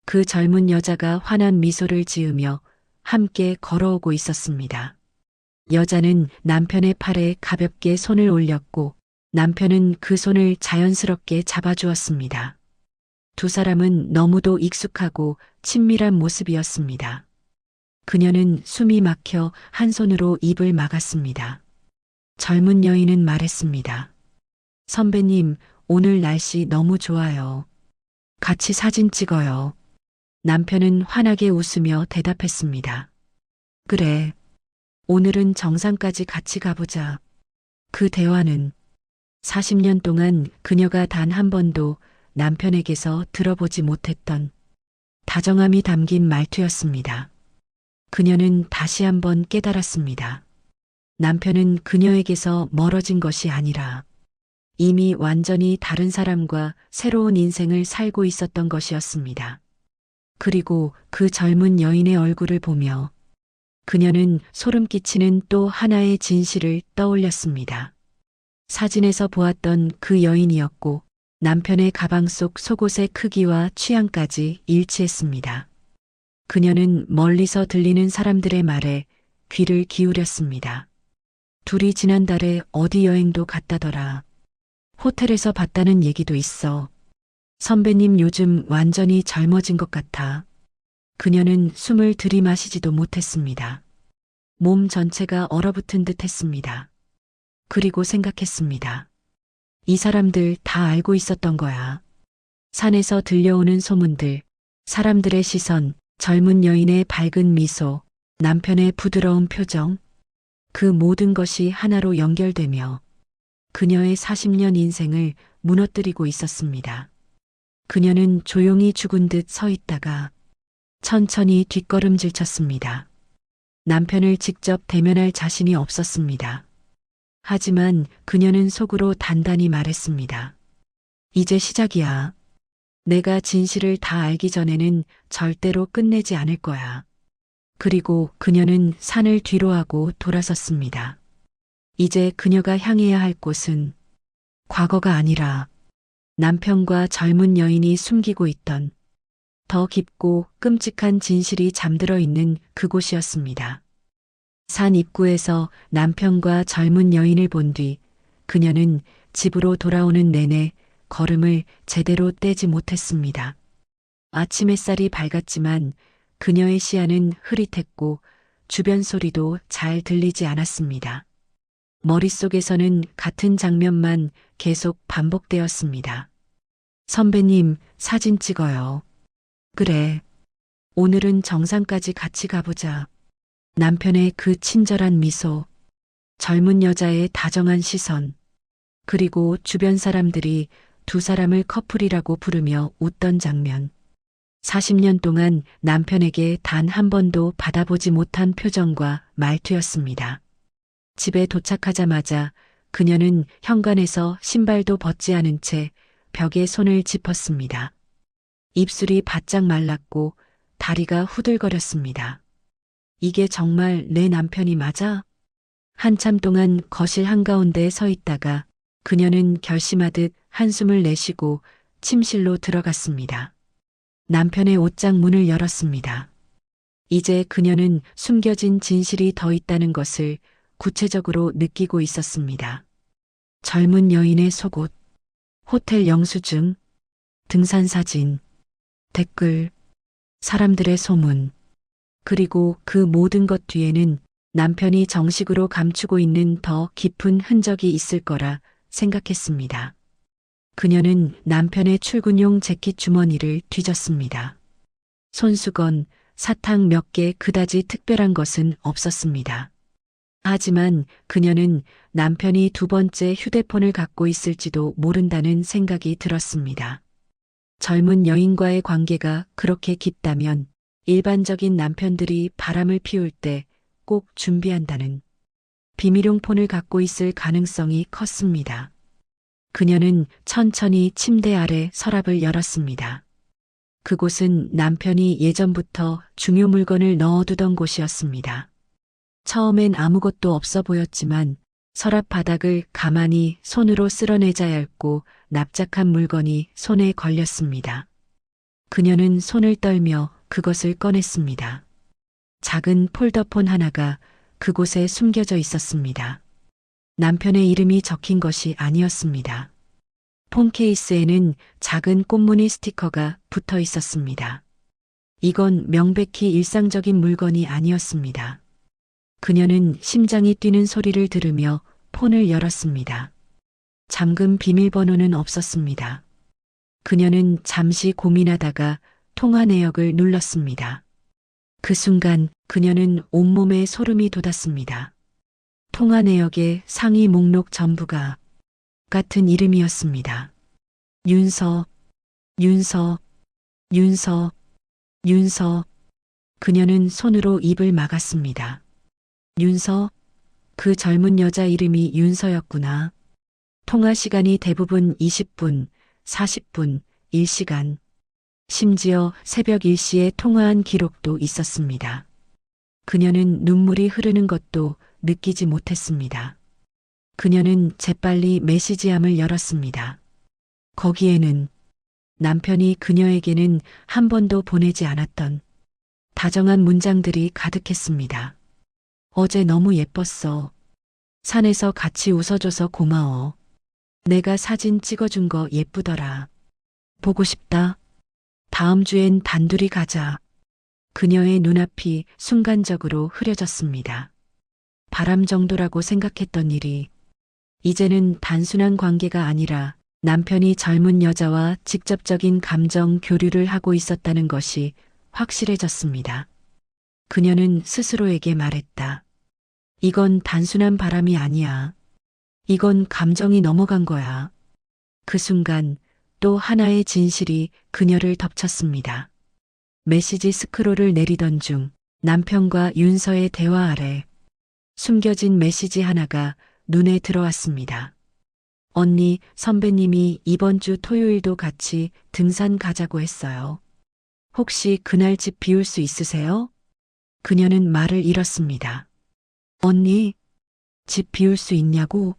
그 젊은 여자가 환한 미소를 지으며 함께 걸어오고 있었습니다. 여자는 남편의 팔에 가볍게 손을 올렸고 남편은 그 손을 자연스럽게 잡아주었습니다. 두 사람은 너무도 익숙하고 친밀한 모습이었습니다. 그녀는 숨이 막혀 한 손으로 입을 막았습니다. 젊은 여인은 말했습니다. 선배님, 오늘 날씨 너무 좋아요. 같이 사진 찍어요. 남편은 환하게 웃으며 대답했습니다. 그래. 오늘은 정상까지 같이 가보자. 그 대화는 40년 동안 그녀가 단 한 번도 남편에게서 들어보지 못했던 다정함이 담긴 말투였습니다. 그녀는 다시 한번 깨달았습니다. 남편은 그녀에게서 멀어진 것이 아니라 이미 완전히 다른 사람과 새로운 인생을 살고 있었던 것이었습니다. 그리고 그 젊은 여인의 얼굴을 보며 그녀는 소름 끼치는 또 하나의 진실을 떠올렸습니다. 사진에서 보았던 그 여인이었고 남편의 가방 속 속옷의 크기와 취향까지 일치했습니다. 그녀는 멀리서 들리는 사람들의 말에 귀를 기울였습니다. 둘이 지난달에 어디 여행도 갔다더라. 호텔에서 봤다는 얘기도 있어. 선배님 요즘 완전히 젊어진 것 같아. 그녀는 숨을 들이마시지도 못했습니다. 몸 전체가 얼어붙은 듯 했습니다. 그리고 생각했습니다. 이 사람들 다 알고 있었던 거야. 산에서 들려오는 소문들, 사람들의 시선, 젊은 여인의 밝은 미소, 남편의 부드러운 표정, 그 모든 것이 하나로 연결되며 그녀의 40년 인생을 무너뜨리고 있었습니다. 그녀는 조용히 죽은 듯 서 있다가 천천히 뒷걸음질 쳤습니다. 남편을 직접 대면할 자신이 없었습니다. 하지만 그녀는 속으로 단단히 말했습니다. 이제 시작이야. 내가 진실을 다 알기 전에는 절대로 끝내지 않을 거야. 그리고 그녀는 산을 뒤로하고 돌아섰습니다. 이제 그녀가 향해야 할 곳은 과거가 아니라 남편과 젊은 여인이 숨기고 있던 더 깊고 끔찍한 진실이 잠들어 있는 그곳이었습니다. 산 입구에서 남편과 젊은 여인을 본 뒤 그녀는 집으로 돌아오는 내내 걸음을 제대로 떼지 못했습니다. 아침 햇살이 밝았지만 그녀의 시야는 흐릿했고 주변 소리도 잘 들리지 않았습니다. 머릿속에서는 같은 장면만 계속 반복되었습니다. 선배님, 사진 찍어요. 그래. 오늘은 정상까지 같이 가보자. 남편의 그 친절한 미소, 젊은 여자의 다정한 시선, 그리고 주변 사람들이 두 사람을 커플이라고 부르며 웃던 장면. 40년 동안 남편에게 단 한 번도 받아보지 못한 표정과 말투였습니다. 집에 도착하자마자 그녀는 현관에서 신발도 벗지 않은 채 벽에 손을 짚었습니다. 입술이 바짝 말랐고 다리가 후들거렸습니다. 이게 정말 내 남편이 맞아? 한참 동안 거실 한가운데에 서 있다가 그녀는 결심하듯 한숨을 내쉬고 침실로 들어갔습니다. 남편의 옷장 문을 열었습니다. 이제 그녀는 숨겨진 진실이 더 있다는 것을 구체적으로 느끼고 있었습니다. 젊은 여인의 속옷, 호텔 영수증, 등산 사진, 댓글, 사람들의 소문, 그리고 그 모든 것 뒤에는 남편이 정식으로 감추고 있는 더 깊은 흔적이 있을 거라 생각했습니다. 그녀는 남편의 출근용 재킷 주머니를 뒤졌습니다. 손수건, 사탕 몇 개 그다지 특별한 것은 없었습니다. 하지만 그녀는 남편이 두 번째 휴대폰을 갖고 있을지도 모른다는 생각이 들었습니다. 젊은 여인과의 관계가 그렇게 깊다면 일반적인 남편들이 바람을 피울 때 꼭 준비한다는 비밀용 폰을 갖고 있을 가능성이 컸습니다. 그녀는 천천히 침대 아래 서랍을 열었습니다. 그곳은 남편이 예전부터 중요 물건을 넣어두던 곳이었습니다. 처음엔 아무것도 없어 보였지만 서랍 바닥을 가만히 손으로 쓸어내자 얇고 납작한 물건이 손에 걸렸습니다. 그녀는 손을 떨며 그것을 꺼냈습니다. 작은 폴더폰 하나가 그곳에 숨겨져 있었습니다. 남편의 이름이 적힌 것이 아니었습니다. 폰 케이스에는 작은 꽃무늬 스티커가 붙어 있었습니다. 이건 명백히 일상적인 물건이 아니었습니다. 그녀는 심장이 뛰는 소리를 들으며 폰을 열었습니다. 잠금 비밀번호는 없었습니다. 그녀는 잠시 고민하다가 통화 내역을 눌렀습니다. 그 순간 그녀는 온몸에 소름이 돋았습니다. 통화 내역의 상위 목록 전부가 같은 이름이었습니다. 윤서, 윤서, 윤서, 윤서. 그녀는 손으로 입을 막았습니다. 윤서? 그 젊은 여자 이름이 윤서였구나. 통화 시간이 대부분 20분, 40분, 1시간. 심지어 새벽 1시에 통화한 기록도 있었습니다. 그녀는 눈물이 흐르는 것도 느끼지 못했습니다. 그녀는 재빨리 메시지함을 열었습니다. 거기에는 남편이 그녀에게는 한 번도 보내지 않았던 다정한 문장들이 가득했습니다. 어제 너무 예뻤어. 산에서 같이 웃어줘서 고마워. 내가 사진 찍어준 거 예쁘더라. 보고 싶다. 다음 주엔 단둘이 가자. 그녀의 눈앞이 순간적으로 흐려졌습니다. 바람 정도라고 생각했던 일이 이제는 단순한 관계가 아니라 남편이 젊은 여자와 직접적인 감정 교류를 하고 있었다는 것이 확실해졌습니다. 그녀는 스스로에게 말했다. 이건 단순한 바람이 아니야. 이건 감정이 넘어간 거야. 그 순간 또 하나의 진실이 그녀를 덮쳤습니다. 메시지 스크롤을 내리던 중 남편과 윤서의 대화 아래 숨겨진 메시지 하나가 눈에 들어왔습니다. 언니, 선배님이 이번 주 토요일도 같이 등산 가자고 했어요. 혹시 그날 집 비울 수 있으세요? 그녀는 말을 잃었습니다. 언니, 집 비울 수 있냐고?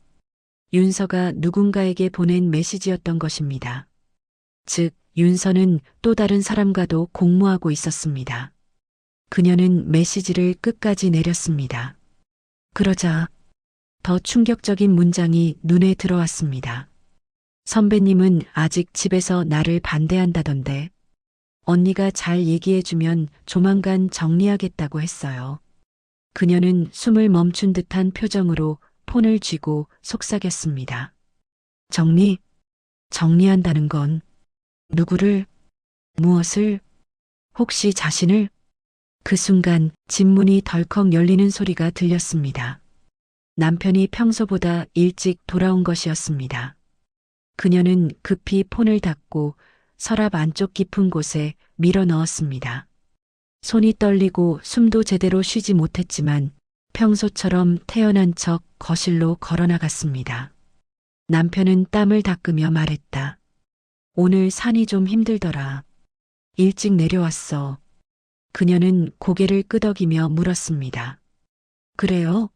윤서가 누군가에게 보낸 메시지였던 것입니다. 즉, 윤서는 또 다른 사람과도 공모하고 있었습니다. 그녀는 메시지를 끝까지 내렸습니다. 그러자 더 충격적인 문장이 눈에 들어왔습니다. 선배님은 아직 집에서 나를 반대한다던데 언니가 잘 얘기해주면 조만간 정리하겠다고 했어요. 그녀는 숨을 멈춘 듯한 표정으로 폰을 쥐고 속삭였습니다. 정리한다는 건 누구를, 무엇을, 혹시 자신을? 그 순간 집문이 덜컥 열리는 소리가 들렸습니다. 남편이 평소보다 일찍 돌아온 것이었습니다. 그녀는 급히 폰을 닫고 서랍 안쪽 깊은 곳에 밀어 넣었습니다. 손이 떨리고 숨도 제대로 쉬지 못했지만 평소처럼 태연한 척 거실로 걸어나갔습니다. 남편은 땀을 닦으며 말했다. 오늘 산이 좀 힘들더라. 일찍 내려왔어. 그녀는 고개를 끄덕이며 물었습니다. 그래요?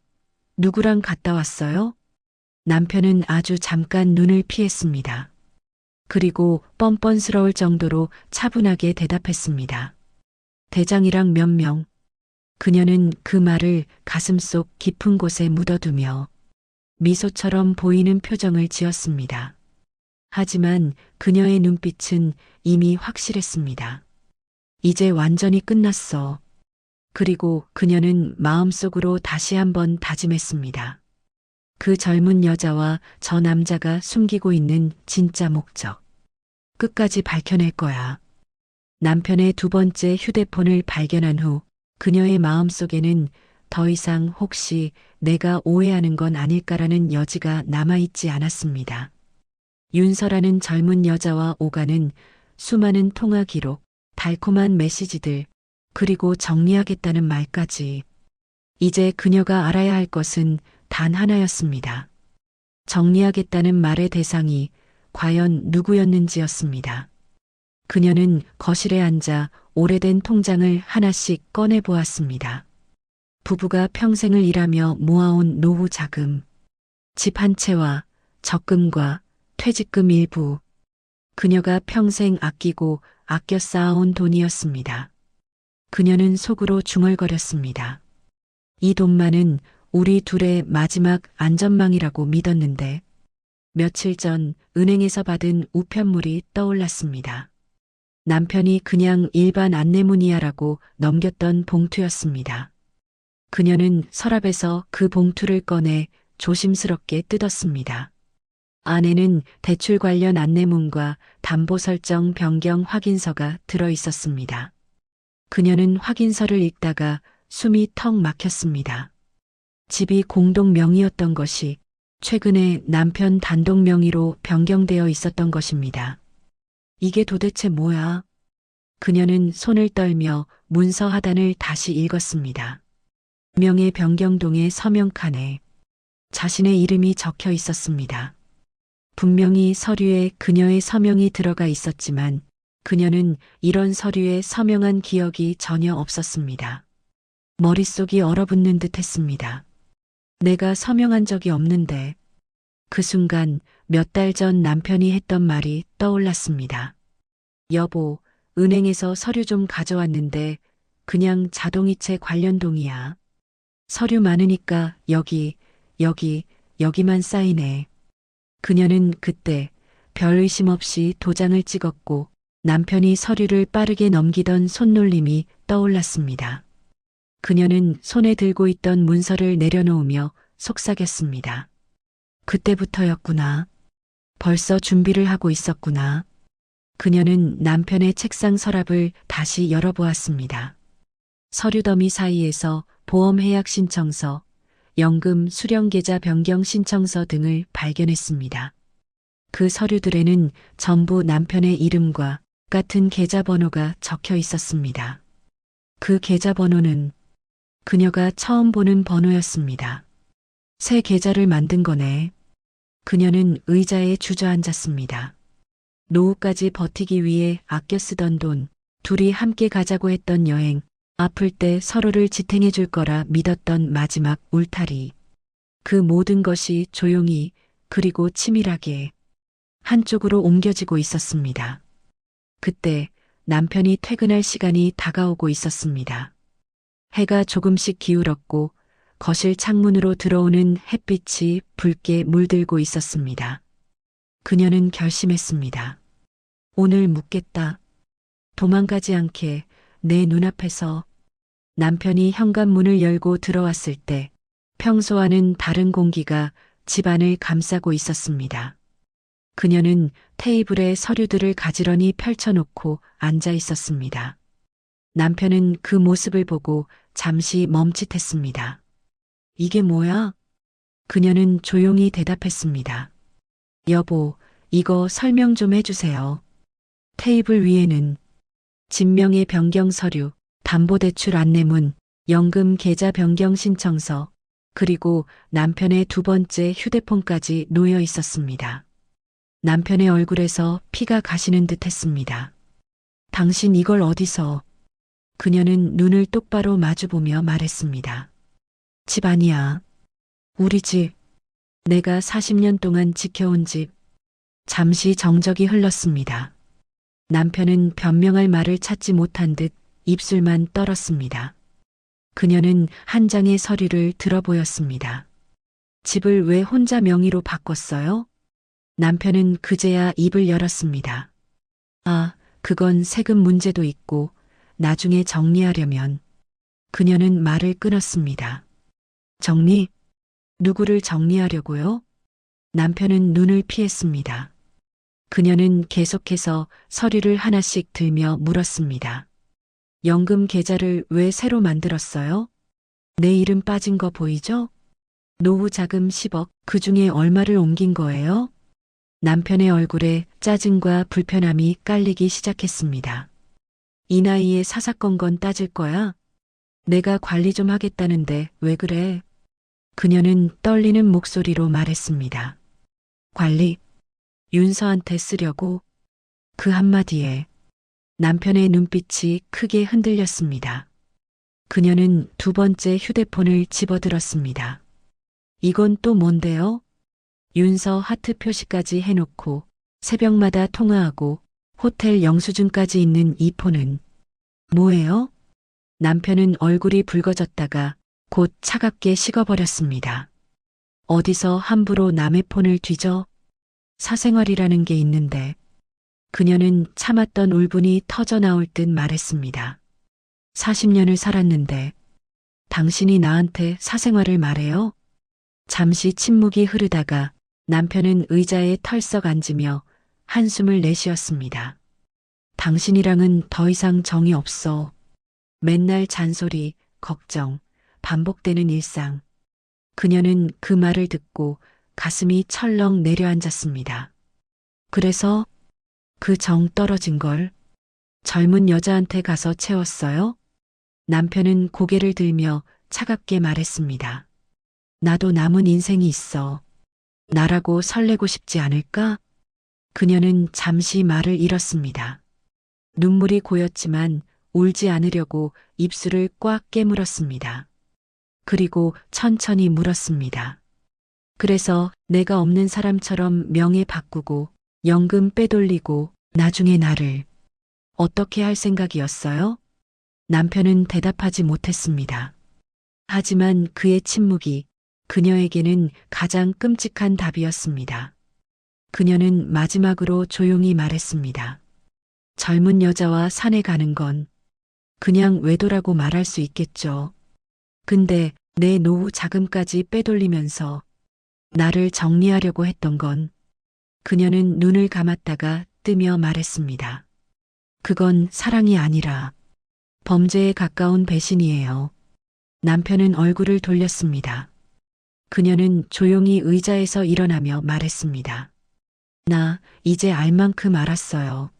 누구랑 갔다 왔어요? 남편은 아주 잠깐 눈을 피했습니다. 그리고 뻔뻔스러울 정도로 차분하게 대답했습니다. 대장이랑 몇 명. 그녀는 그 말을 가슴속 깊은 곳에 묻어두며 미소처럼 보이는 표정을 지었습니다. 하지만 그녀의 눈빛은 이미 확실했습니다. 이제 완전히 끝났어. 그리고 그녀는 마음속으로 다시 한번 다짐했습니다. 그 젊은 여자와 저 남자가 숨기고 있는 진짜 목적. 끝까지 밝혀낼 거야. 남편의 두 번째 휴대폰을 발견한 후 그녀의 마음속에는 더 이상 혹시 내가 오해하는 건 아닐까라는 여지가 남아있지 않았습니다. 윤서라는 젊은 여자와 오가는 수많은 통화 기록, 달콤한 메시지들, 그리고 정리하겠다는 말까지. 이제 그녀가 알아야 할 것은 단 하나였습니다. 정리하겠다는 말의 대상이 과연 누구였는지였습니다. 그녀는 거실에 앉아 오래된 통장을 하나씩 꺼내 보았습니다. 부부가 평생을 일하며 모아온 노후 자금, 집 한 채와 적금과 퇴직금 일부, 그녀가 평생 아끼고 아껴 쌓아온 돈이었습니다. 그녀는 속으로 중얼거렸습니다. 이 돈만은 우리 둘의 마지막 안전망이라고 믿었는데 며칠 전 은행에서 받은 우편물이 떠올랐습니다. 남편이 그냥 일반 안내문이야라고 넘겼던 봉투였습니다. 그녀는 서랍에서 그 봉투를 꺼내 조심스럽게 뜯었습니다. 안에는 대출 관련 안내문과 담보 설정 변경 확인서가 들어 있었습니다. 그녀는 확인서를 읽다가 숨이 턱 막혔습니다. 집이 공동 명의였던 것이 최근에 남편 단독 명의로 변경되어 있었던 것입니다. 이게 도대체 뭐야? 그녀는 손을 떨며 문서 하단을 다시 읽었습니다. 명의 변경동의 서명칸에 자신의 이름이 적혀 있었습니다. 분명히 서류에 그녀의 서명이 들어가 있었지만 그녀는 이런 서류에 서명한 기억이 전혀 없었습니다. 머릿속이 얼어붙는 듯 했습니다. 내가 서명한 적이 없는데. 그 순간 몇 달 전 남편이 했던 말이 떠올랐습니다. 여보, 은행에서 서류 좀 가져왔는데 그냥 자동이체 관련 동이야. 서류 많으니까 여기 여기만 사인해. 그녀는 그때 별 의심 없이 도장을 찍었고 남편이 서류를 빠르게 넘기던 손놀림이 떠올랐습니다. 그녀는 손에 들고 있던 문서를 내려놓으며 속삭였습니다. 그때부터였구나. 벌써 준비를 하고 있었구나. 그녀는 남편의 책상 서랍을 다시 열어보았습니다. 서류 더미 사이에서 보험 해약 신청서, 연금 수령 계좌 변경 신청서 등을 발견했습니다. 그 서류들에는 전부 남편의 이름과 같은 계좌번호가 적혀 있었습니다. 그 계좌번호는 그녀가 처음 보는 번호였습니다. 새 계좌를 만든 거네. 그녀는 의자에 주저앉았습니다. 노후까지 버티기 위해 아껴 쓰던 돈, 둘이 함께 가자고 했던 여행, 아플 때 서로를 지탱해 줄 거라 믿었던 마지막 울타리. 그 모든 것이 조용히 그리고 치밀하게 한쪽으로 옮겨지고 있었습니다. 그때 남편이 퇴근할 시간이 다가오고 있었습니다. 해가 조금씩 기울었고 거실 창문으로 들어오는 햇빛이 붉게 물들고 있었습니다. 그녀는 결심했습니다. 오늘 묵겠다. 도망가지 않게 내 눈앞에서. 남편이 현관문을 열고 들어왔을 때 평소와는 다른 공기가 집안을 감싸고 있었습니다. 그녀는 테이블에 서류들을 가지런히 펼쳐놓고 앉아 있었습니다. 남편은 그 모습을 보고 잠시 멈칫했습니다. 이게 뭐야? 그녀는 조용히 대답했습니다. 여보, 이거 설명 좀 해주세요. 테이블 위에는 진명의 변경 서류, 담보대출 안내문, 연금 계좌 변경 신청서, 그리고 남편의 두 번째 휴대폰까지 놓여 있었습니다. 남편의 얼굴에서 피가 가시는 듯 했습니다. 당신 이걸 어디서? 그녀는 눈을 똑바로 마주보며 말했습니다. 집 아니야. 우리 집. 내가 40년 동안 지켜온 집. 잠시 정적이 흘렀습니다. 남편은 변명할 말을 찾지 못한 듯 입술만 떨었습니다. 그녀는 한 장의 서류를 들어보였습니다. 집을 왜 혼자 명의로 바꿨어요? 남편은 그제야 입을 열었습니다. 아, 그건 세금 문제도 있고 나중에 정리하려면. 그녀는 말을 끊었습니다. 정리? 누구를 정리하려고요? 남편은 눈을 피했습니다. 그녀는 계속해서 서류를 하나씩 들며 물었습니다. 연금 계좌를 왜 새로 만들었어요? 내 이름 빠진 거 보이죠? 노후 자금 10억, 그 중에 얼마를 옮긴 거예요? 남편의 얼굴에 짜증과 불편함이 깔리기 시작했습니다. 이 나이에 사사건건 따질 거야? 내가 관리 좀 하겠다는데 왜 그래? 그녀는 떨리는 목소리로 말했습니다. 관리? 윤서한테 쓰려고? 그 한마디에 남편의 눈빛이 크게 흔들렸습니다. 그녀는 두 번째 휴대폰을 집어들었습니다. 이건 또 뭔데요? 윤서 하트 표시까지 해놓고 새벽마다 통화하고 호텔 영수증까지 있는 이 폰은 뭐예요? 남편은 얼굴이 붉어졌다가 곧 차갑게 식어버렸습니다. 어디서 함부로 남의 폰을 뒤져? 사생활이라는 게 있는데. 그녀는 참았던 울분이 터져 나올 듯 말했습니다. 40년을 살았는데 당신이 나한테 사생활을 말해요? 잠시 침묵이 흐르다가 남편은 의자에 털썩 앉으며 한숨을 내쉬었습니다. 당신이랑은 더 이상 정이 없어. 맨날 잔소리, 걱정, 반복되는 일상. 그녀는 그 말을 듣고 가슴이 철렁 내려앉았습니다. 그래서 그 정 떨어진 걸 젊은 여자한테 가서 채웠어요? 남편은 고개를 들며 차갑게 말했습니다. 나도 남은 인생이 있어. 나라고 설레고 싶지 않을까? 그녀는 잠시 말을 잃었습니다. 눈물이 고였지만 울지 않으려고 입술을 꽉 깨물었습니다. 그리고 천천히 물었습니다. 그래서 내가 없는 사람처럼 명예 바꾸고 연금 빼돌리고 나중에 나를 어떻게 할 생각이었어요? 남편은 대답하지 못했습니다. 하지만 그의 침묵이 그녀에게는 가장 끔찍한 답이었습니다. 그녀는 마지막으로 조용히 말했습니다. 젊은 여자와 산에 가는 건 그냥 외도라고 말할 수 있겠죠. 근데 내 노후 자금까지 빼돌리면서 나를 정리하려고 했던 건 그녀는 눈을 감았다가 뜨며 말했습니다. 그건 사랑이 아니라 범죄에 가까운 배신이에요. 남편은 얼굴을 돌렸습니다. 그녀는 조용히 의자에서 일어나며 말했습니다. 나 이제 알 만큼 알았어요.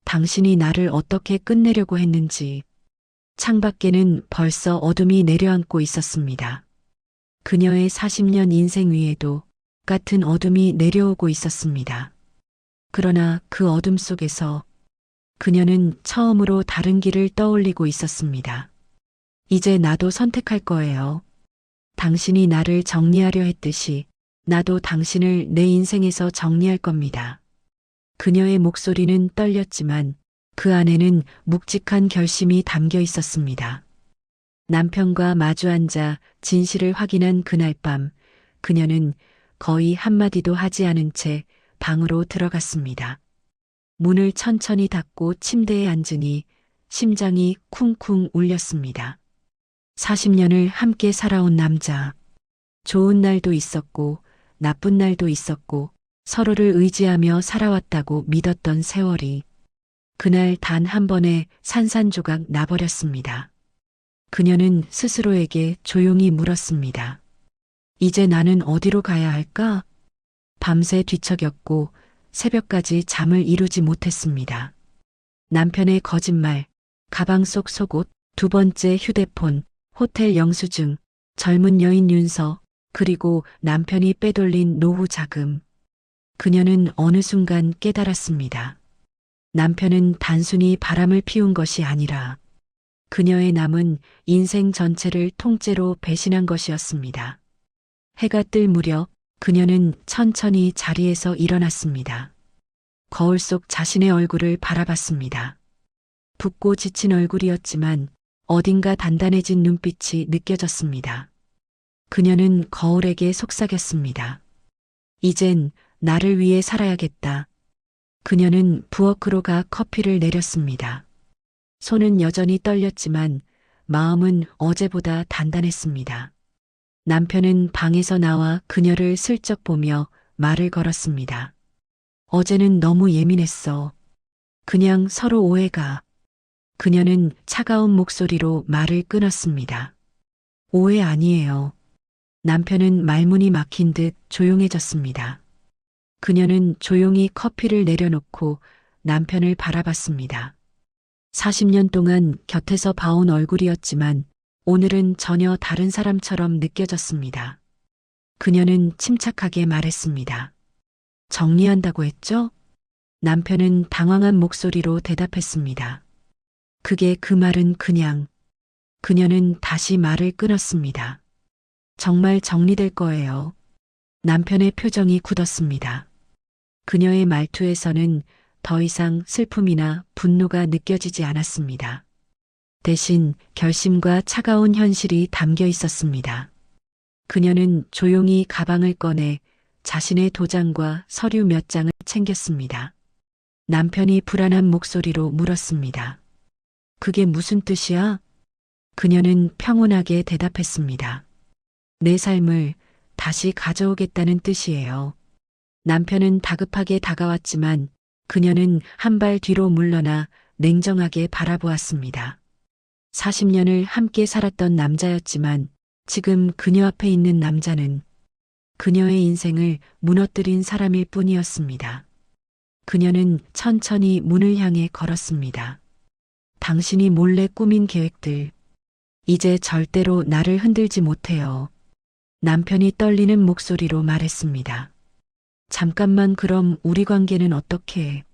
당신이 나를 어떻게 끝내려고 했는지. 창밖에는 벌써 어둠이 내려앉고 있었습니다. 그녀의 40년 인생 위에도 같은 어둠이 내려오고 있었습니다. 그러나 그 어둠 속에서 그녀는 처음으로 다른 길을 떠올리고 있었습니다. 이제 나도 선택할 거예요. 당신이 나를 정리하려 했듯이 나도 당신을 내 인생에서 정리할 겁니다. 그녀의 목소리는 떨렸지만 그 안에는 묵직한 결심이 담겨 있었습니다. 남편과 마주 앉아 진실을 확인한 그날 밤, 그녀는 거의 한마디도 하지 않은 채 방으로 들어갔습니다. 문을 천천히 닫고 침대에 앉으니 심장이 쿵쿵 울렸습니다. 40년을 함께 살아온 남자. 좋은 날도 있었고, 나쁜 날도 있었고, 서로를 의지하며 살아왔다고 믿었던 세월이 그날 단 한 번에 산산조각 나버렸습니다. 그녀는 스스로에게 조용히 물었습니다. 이제 나는 어디로 가야 할까? 밤새 뒤척였고 새벽까지 잠을 이루지 못했습니다. 남편의 거짓말, 가방 속 속옷, 두 번째 휴대폰, 호텔 영수증, 젊은 여인 윤서, 그리고 남편이 빼돌린 노후 자금. 그녀는 어느 순간 깨달았습니다. 남편은 단순히 바람을 피운 것이 아니라 그녀의 남은 인생 전체를 통째로 배신한 것이었습니다. 해가 뜰 무렵 그녀는 천천히 자리에서 일어났습니다. 거울 속 자신의 얼굴을 바라봤습니다. 붓고 지친 얼굴이었지만 어딘가 단단해진 눈빛이 느껴졌습니다. 그녀는 거울에게 속삭였습니다. 이젠 나를 위해 살아야겠다. 그녀는 부엌으로 가 커피를 내렸습니다. 손은 여전히 떨렸지만 마음은 어제보다 단단했습니다. 남편은 방에서 나와 그녀를 슬쩍 보며 말을 걸었습니다. 어제는 너무 예민했어. 그냥 서로 오해가. 그녀는 차가운 목소리로 말을 끊었습니다. 오해 아니에요. 남편은 말문이 막힌 듯 조용해졌습니다. 그녀는 조용히 커피를 내려놓고 남편을 바라봤습니다. 40년 동안 곁에서 봐온 얼굴이었지만 오늘은 전혀 다른 사람처럼 느껴졌습니다. 그녀는 침착하게 말했습니다. 정리한다고 했죠? 남편은 당황한 목소리로 대답했습니다. 그게 그 말은 그냥. 그녀는 다시 말을 끊었습니다. 정말 정리될 거예요. 남편의 표정이 굳었습니다. 그녀의 말투에서는 더 이상 슬픔이나 분노가 느껴지지 않았습니다. 대신 결심과 차가운 현실이 담겨 있었습니다. 그녀는 조용히 가방을 꺼내 자신의 도장과 서류 몇 장을 챙겼습니다. 남편이 불안한 목소리로 물었습니다. 그게 무슨 뜻이야? 그녀는 평온하게 대답했습니다. 내 삶을 다시 가져오겠다는 뜻이에요. 남편은 다급하게 다가왔지만 그녀는 한 발 뒤로 물러나 냉정하게 바라보았습니다. 40년을 함께 살았던 남자였지만 지금 그녀 앞에 있는 남자는 그녀의 인생을 무너뜨린 사람일 뿐이었습니다. 그녀는 천천히 문을 향해 걸었습니다. 당신이 몰래 꾸민 계획들, 이제 절대로 나를 흔들지 못해요. 남편이 떨리는 목소리로 말했습니다. 잠깐만 그럼 우리 관계는 어떻게 해?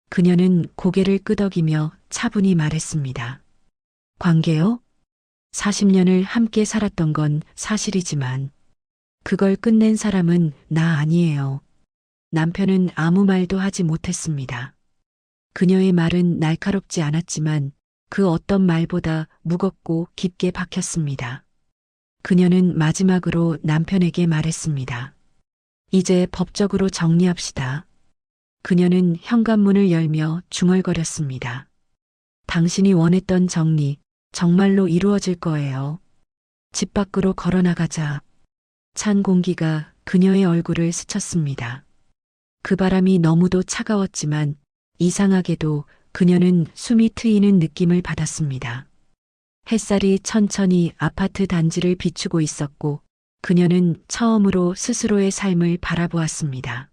그녀는 고개를 끄덕이며 차분히 말했습니다. 관계요? 40년을 함께 살았던 건 사실이지만 그걸 끝낸 사람은 나 아니에요. 남편은 아무 말도 하지 못했습니다. 그녀의 말은 날카롭지 않았지만 그 어떤 말보다 무겁고 깊게 박혔습니다. 그녀는 마지막으로 남편에게 말했습니다. 이제 법적으로 정리합시다. 그녀는 현관문을 열며 중얼거렸습니다. 당신이 원했던 정리, 정말로 이루어질 거예요. 집 밖으로 걸어나가자. 찬 공기가 그녀의 얼굴을 스쳤습니다. 그 바람이 너무도 차가웠지만 이상하게도 그녀는 숨이 트이는 느낌을 받았습니다. 햇살이 천천히 아파트 단지를 비추고 있었고 그녀는 처음으로 스스로의 삶을 바라보았습니다.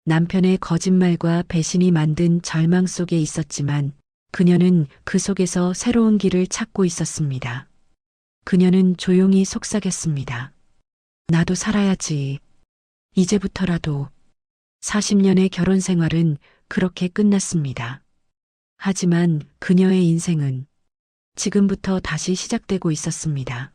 남편의 거짓말과 배신이 만든 절망 속에 있었지만 그녀는 그 속에서 새로운 길을 찾고 있었습니다. 그녀는 조용히 속삭였습니다. 나도 살아야지. 이제부터라도. 40년의 결혼 생활은 그렇게 끝났습니다. 하지만 그녀의 인생은 지금부터 다시 시작되고 있었습니다.